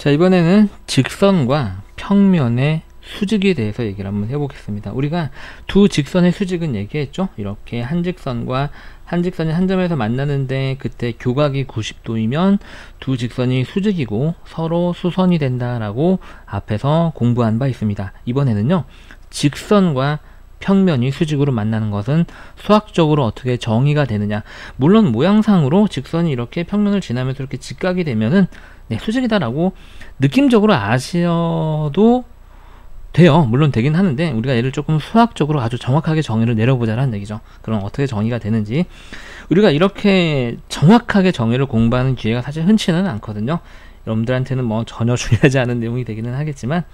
자, 이번에는 직선과 평면의 수직에 대해서 얘기를 한번 해보겠습니다. 우리가 두 직선의 수직은 얘기했죠. 이렇게 한 직선과 한 직선이 한 점에서 만나는데 그때 교각이 90도이면 두 직선이 수직이고 서로 수선이 된다라고 앞에서 공부한 바 있습니다. 이번에는요, 직선과 평면이 수직으로 만나는 것은 수학적으로 어떻게 정의가 되느냐. 물론 모양상으로 직선이 이렇게 평면을 지나면서 이렇게 직각이 되면은 수직이다라고 느낌적으로 아셔도 돼요. 물론 되긴 하는데 우리가 얘를 조금 수학적으로 아주 정확하게 정의를 내려보자라는 얘기죠. 그럼 어떻게 정의가 되는지, 우리가 이렇게 정확하게 정의를 공부하는 기회가 사실 흔치는 않거든요. 여러분들한테는 뭐 전혀 중요하지 않은 내용이 되기는 하겠지만,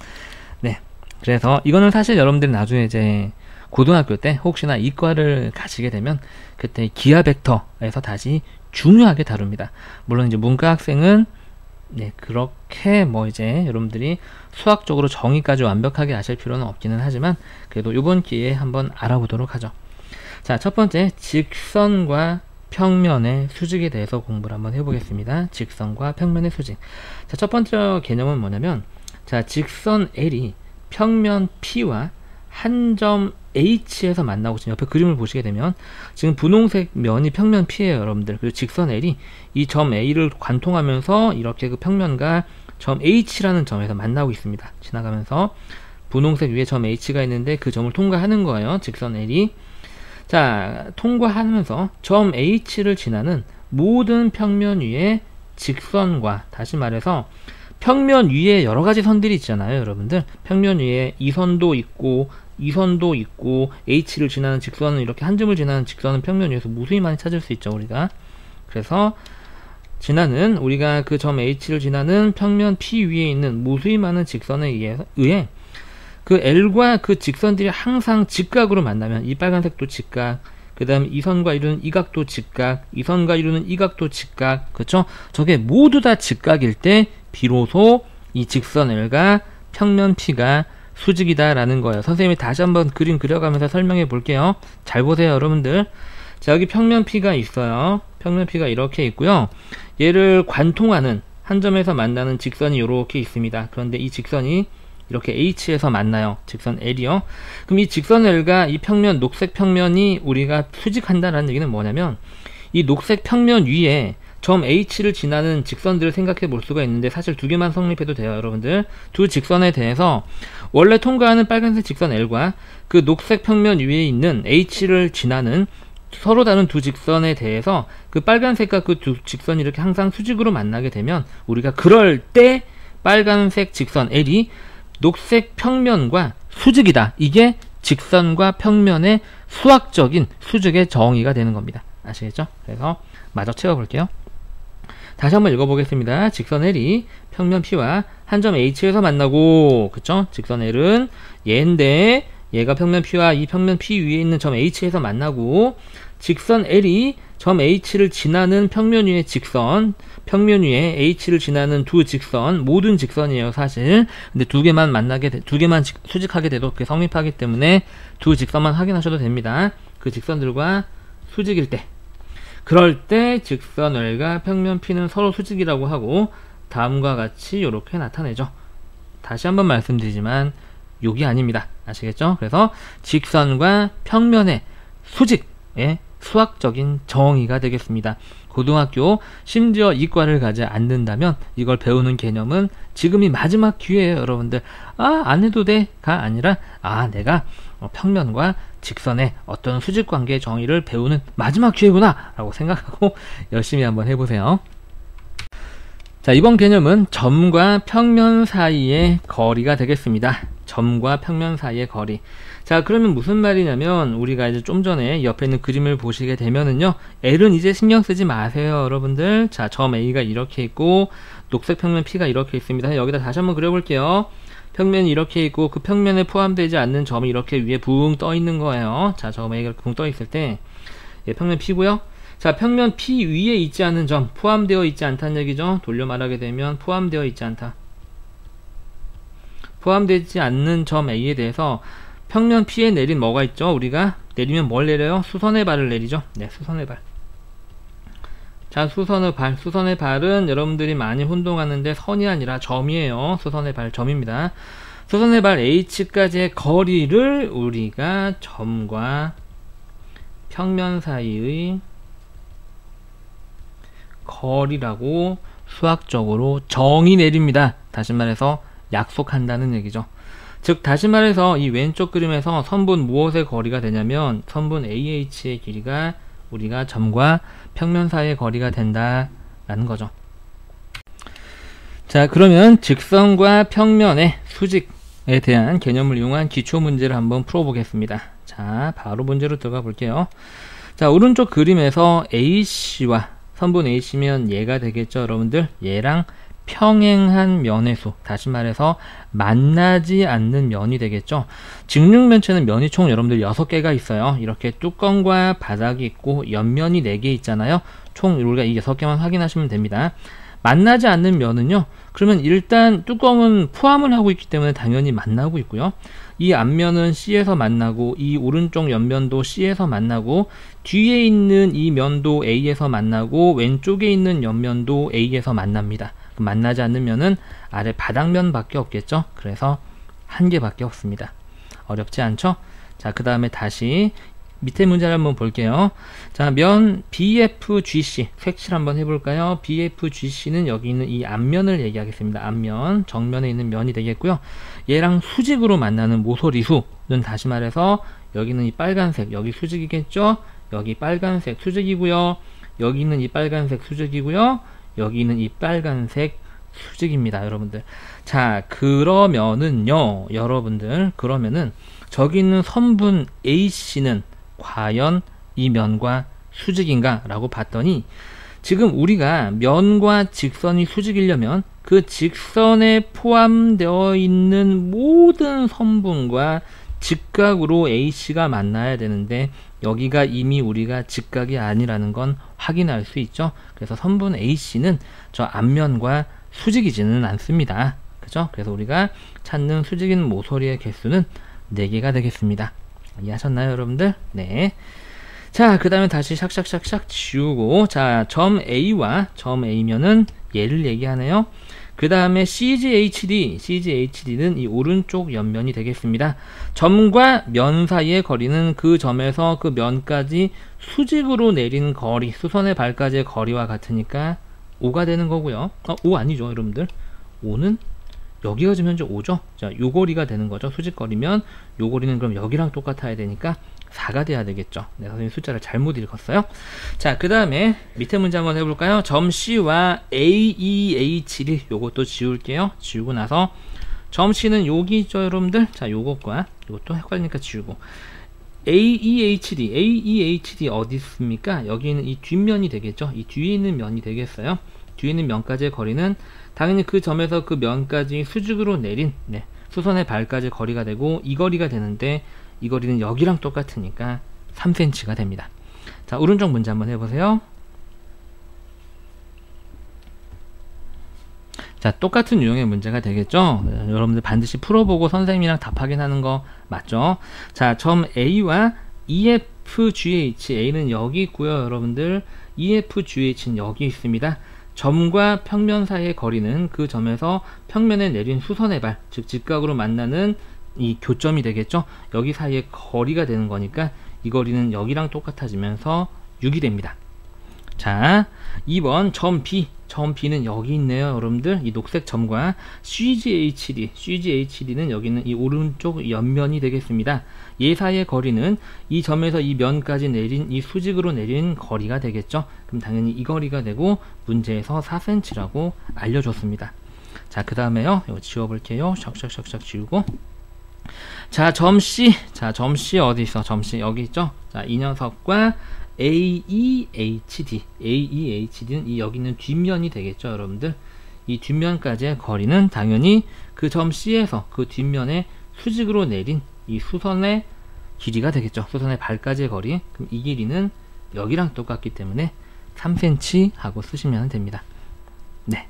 그래서 이거는 사실 여러분들이 나중에 이제 고등학교 때 혹시나 이과를 가시게 되면 그때 기하 벡터에서 다시 중요하게 다룹니다. 물론 이제 문과 학생은 그렇게 이제 여러분들이 수학적으로 정의까지 완벽하게 아실 필요는 없기는 하지만 그래도 이번 기회에 한번 알아보도록 하죠. 자, 첫 번째, 직선과 평면의 수직에 대해서 공부를 한번 해보겠습니다. 직선과 평면의 수직. 자, 첫 번째 개념은 뭐냐면, 자, 직선 L이 평면 P와 한 점 H에서 만나고, 지금 옆에 그림을 보시게 되면 지금 분홍색 면이 평면 P예요, 여러분들. 그리고 직선 L이 이 점 A를 관통하면서 이렇게 그 평면과 점 H라는 점에서 만나고 있습니다. 지나가면서 분홍색 위에 점 H가 있는데 그 점을 통과하는 거예요, 직선 L이. 자, 통과하면서 점 H를 지나는 모든 평면 위에 직선과, 다시 말해서 평면 위에 여러 가지 선들이 있잖아요, 여러분들. 평면 위에 이 선도 있고 이 선도 있고, H를 지나는 직선은, 이렇게 한 점을 지나는 직선은 평면 위에서 무수히 많이 찾을 수 있죠, 우리가. 그래서 지나는, 우리가 그 점 H를 지나는 평면 P 위에 있는 무수히 많은 직선에 의해 그 L과 그 직선들이 항상 직각으로 만나면, 이 빨간색도 직각, 그 다음에 이 선과 이루는 이 각도 직각, 이 선과 이루는 이 각도 직각, 그쵸? 저게 모두 다 직각일 때 비로소 이 직선 L과 평면 P가 수직이다 라는 거예요. 선생님이 다시 한번 그림 그려가면서 설명해 볼게요. 잘 보세요, 여러분들. 자, 여기 평면 P가 있어요. 평면 P가 이렇게 있고요. 얘를 관통하는, 한 점에서 만나는 직선이 이렇게 있습니다. 그런데 이 직선이 이렇게 H에서 만나요, 직선 L이요. 그럼 이 직선 L과 이 평면, 녹색 평면이 우리가 수직한다라는 얘기는 뭐냐면, 이 녹색 평면 위에 점 H를 지나는 직선들을 생각해 볼 수가 있는데, 사실 두 개만 성립해도 돼요, 여러분들. 두 직선에 대해서 원래 통과하는 빨간색 직선 L과 그 녹색 평면 위에 있는 H를 지나는 서로 다른 두 직선에 대해서 그 빨간색과 그 두 직선이 이렇게 항상 수직으로 만나게 되면, 우리가 그럴 때 빨간색 직선 L이 녹색 평면과 수직이다. 이게 직선과 평면의 수학적인 수직의 정의가 되는 겁니다. 아시겠죠? 그래서 마저 채워볼게요. 다시 한번 읽어보겠습니다. 직선 L이 평면 P와 한 점 H에서 만나고, 그쵸? 직선 L은 얘인데 얘가 평면 P와 이 평면 P 위에 있는 점 H에서 만나고, 직선 L이 점 H를 지나는 평면 위의 직선, 평면 위에 H를 지나는 두 직선, 모든 직선이에요, 사실. 근데 두 개만 두 개만 수직하게 돼도 그게 성립하기 때문에 두 직선만 확인하셔도 됩니다. 그 직선들과 수직일 때, 그럴 때 직선 L과 평면 P는 서로 수직이라고 하고, 다음과 같이 이렇게 나타내죠. 다시 한번 말씀드리지만 욕이 아닙니다. 아시겠죠? 그래서 직선과 평면의 수직의 수학적인 정의가 되겠습니다. 고등학교, 심지어 이과를 가지 않는다면 이걸 배우는 개념은 지금이 마지막 기회예요, 여러분들. 안 해도 돼가 아니라, 내가 평면과 직선의 어떤 수직관계의 정의를 배우는 마지막 기회구나 라고 생각하고 열심히 한번 해보세요. 자, 이번 개념은 점과 평면 사이의 거리가 되겠습니다. 점과 평면 사이의 거리. 자, 그러면 무슨 말이냐면, 우리가 이제 좀 전에 옆에 있는 그림을 보시게 되면은요, L은 이제 신경 쓰지 마세요, 여러분들. 자, 점 A가 이렇게 있고 녹색 평면 P가 이렇게 있습니다. 여기다 다시 한번 그려볼게요. 평면이 이렇게 있고 그 평면에 포함되지 않는 점이 이렇게 위에 붕 떠 있는 거예요. 자, 점 A가 붕 떠 있을 때 평면 P고요. 자, 평면 P 위에 있지 않는 점, 포함되어 있지 않다는 얘기죠. 돌려 말하게 되면 포함되어 있지 않다. 포함되지 않는 점 A에 대해서 평면 P에 내린 뭐가 있죠? 우리가 내리면 뭘 내려요? 수선의 발을 내리죠. 수선의 발. 자, 수선의 발은 여러분들이 많이 혼동하는데 선이 아니라 점이에요. 수선의 발 점입니다. 수선의 발 H까지의 거리를 우리가 점과 평면 사이의 거리라고 수학적으로 정의 내립니다. 다시 말해서 약속한다는 얘기죠. 즉 다시 말해서 이 왼쪽 그림에서 선분 무엇의 거리가 되냐면 선분 AH의 길이가 우리가 점과 평면 사이의 거리가 된다라는 거죠. 자, 그러면 직선과 평면의 수직에 대한 개념을 이용한 기초 문제를 한번 풀어보겠습니다. 자, 바로 문제로 들어가 볼게요. 자, 오른쪽 그림에서 AC와 선분 AC면 얘가 되겠죠, 여러분들. 얘랑 평행한 면의 수, 다시 말해서 만나지 않는 면이 되겠죠. 직육면체는 면이 총 여러분들 6개가 있어요. 이렇게 뚜껑과 바닥이 있고 옆면이 4개 있잖아요. 총 우리가 이 6개만 확인하시면 됩니다. 만나지 않는 면은요, 그러면 일단 뚜껑은 포함을 하고 있기 때문에 당연히 만나고 있고요. 이 앞면은 C에서 만나고, 이 오른쪽 옆면도 C에서 만나고, 뒤에 있는 이 면도 A에서 만나고, 왼쪽에 있는 옆면도 A에서 만납니다. 만나지 않는 면은 아래 바닥면 밖에 없겠죠. 그래서 한 개밖에 없습니다. 어렵지 않죠? 자, 그 다음에 다시 밑에 문제를 한번 볼게요. 자, 면 BFGC 색칠 한번 해볼까요? BFGC는 여기 있는 이 앞면을 얘기하겠습니다. 앞면, 정면에 있는 면이 되겠고요. 얘랑 수직으로 만나는 모서리수는 다시 말해서 여기는 이 빨간색, 여기 수직이겠죠? 여기 빨간색 수직이고요. 여기 있는 이 빨간색 수직이고요. 여기 있는 이 빨간색 수직입니다, 여러분들. 자, 그러면은요, 여러분들, 그러면은 저기 있는 선분 AC는 과연 이 면과 수직인가? 라고 봤더니 지금 우리가 면과 직선이 수직이려면 그 직선에 포함되어 있는 모든 선분과 직각으로 AC가 만나야 되는데 여기가 이미 우리가 직각이 아니라는 건 확인할 수 있죠. 그래서 선분 AC는 저 앞면과 수직이지는 않습니다. 그죠? 그래서 우리가 찾는 수직인 모서리의 개수는 4개가 되겠습니다. 이해하셨나요, 여러분들? 네. 자, 그 다음에 다시 샥샥샥샥 지우고, 자, 점 A와 점 A면은 얘를 얘기하네요. 그 다음에 CGHD는 이 오른쪽 옆면이 되겠습니다. 점과 면 사이의 거리는 그 점에서 그 면까지 수직으로 내린 거리, 수선의 발까지의 거리와 같으니까 5가 되는 거고요. 5 아니죠, 여러분들. 5는 여기가 지금 현재 5죠. 자, 요 거리가 되는 거죠. 수직거리면 요 거리는 그럼 여기랑 똑같아야 되니까 4가 돼야 되겠죠. 네, 선생님 숫자를 잘못 읽었어요. 자, 그 다음에 밑에 문제 한번 해볼까요? 점 C와 AEHD 요것도 지울게요. 지우고 나서 점 C는 여기 있죠, 여러분들. 자, 요것과 요것도 헷갈리니까 지우고, AEHD 어디 있습니까? 여기는 이 뒷면이 되겠죠. 이 뒤에 있는 면이 되겠어요. 뒤에 있는 면까지의 거리는 당연히 그 점에서 그 면까지 수직으로 내린 수선의 발까지 거리가 되고, 이 거리가 되는데 이 거리는 여기랑 똑같으니까 3cm가 됩니다. 자, 오른쪽 문제 한번 해보세요. 자, 똑같은 유형의 문제가 되겠죠. 여러분들 반드시 풀어보고 선생님이랑 답 확인하는 거 맞죠? 자, 점 A와 EFGH, A는 여기 있고요, 여러분들. EFGH는 여기 있습니다. 점과 평면 사이의 거리는 그 점에서 평면에 내린 수선의 발, 즉 직각으로 만나는 이 교점이 되겠죠. 여기 사이의 거리가 되는 거니까 이 거리는 여기랑 똑같아지면서 6이 됩니다. 자, 2번 점 B는 여기 있네요, 여러분들. 이 녹색 점과 CGHD는 여기 있는 이 오른쪽 옆면이 되겠습니다. 얘 사이의 거리는 이 점에서 이 면까지 내린 이 수직으로 내린 거리가 되겠죠. 그럼 당연히 이 거리가 되고 문제에서 4cm라고 알려줬습니다. 자, 그 다음에요, 이거 지워볼게요. 샥샥샥샥 지우고, 자, 점 C 어디 있어? 점 C 여기 있죠? 자, 이 녀석과 AEHD는 이 여기 있는 뒷면이 되겠죠, 여러분들. 이 뒷면까지의 거리는 당연히 그 점 C에서 그 뒷면에 수직으로 내린 이 수선의 길이가 되겠죠. 수선의 발까지의 거리. 그럼 이 길이는 여기랑 똑같기 때문에 3cm 하고 쓰시면 됩니다. 네.